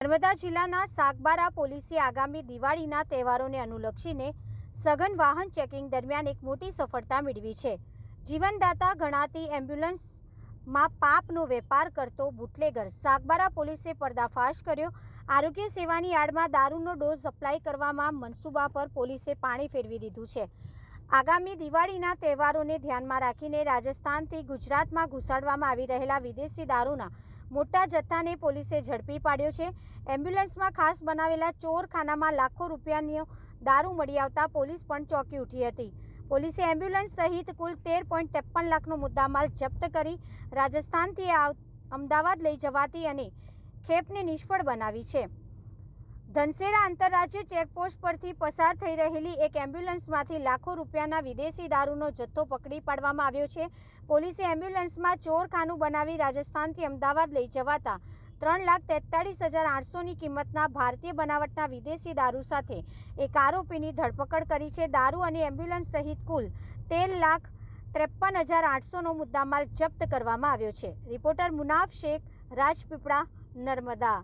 નર્મદા જિલ્લાના સાગબારા પોલીસે આગામી દિવાળીના તહેવારોને અનુલક્ષીને સઘન વાહન ચેકિંગ દરમિયાન એક મોટી સફળતા મેળવી છે। જીવનદાતા ગણાતી એમ્બ્યુલન્સમાં પાપનો વેપાર કરતો બુટલેગર સાગબારા પોલીસે પર્દાફાશ કર્યો। આરોગ્ય સેવાની આડમાં દારૂનો ડોઝ સપ્લાય કરવામાં મનસૂબા પર પોલીસે પાણી ફેરવી દીધું છે। આગામી દિવાળીના તહેવારોને ધ્યાનમાં રાખીને રાજસ્થાનથી ગુજરાતમાં ઘુસાડવામાં આવી રહેલા વિદેશી દારૂના મોટા જથ્થાને પોલીસે ઝડપી પાડ્યો છે। એમ્બ્યુલન્સમાં ખાસ બનાવેલા ચોરખાનામાં લાખો રૂપિયાનો દારૂ મળી આવતા પોલીસ પણ ચોંકી ઉઠી હતી। પોલીસે એમ્બ્યુલન્સ સહિત કુલ 13.53 લાખનો મુદ્દામાલ જપ્ત કરી રાજસ્થાનથી અમદાવાદ લઈ જવાતી અને ખેપને નિષ્ફળ બનાવી છે। ધનસેરા આંતરરાજ્ય ચેકપોસ્ટ પરથી પસાર થઈ રહેલી એક એમ્બ્યુલન્સમાંથી લાખો રૂપિયાના વિદેશી દારૂનો જથ્થો પકડી પાડવામાં આવ્યો છે। પોલીસે એમ્બ્યુલન્સમાં ચોરખાનું બનાવી રાજસ્થાનથી અમદાવાદ લઈ જવાતા 3,43,800ની કિંમતના ભારતીય બનાવટના વિદેશી દારૂ સાથે એક આરોપીની ધરપકડ કરી છે। દારૂ અને એમ્બ્યુલન્સ સહિત કુલ 13,53,800નો મુદ્દામાલ જપ્ત કરવામાં આવ્યો છે। રિપોર્ટર મુનાફ શેખ, રાજપીપળા, નર્મદા।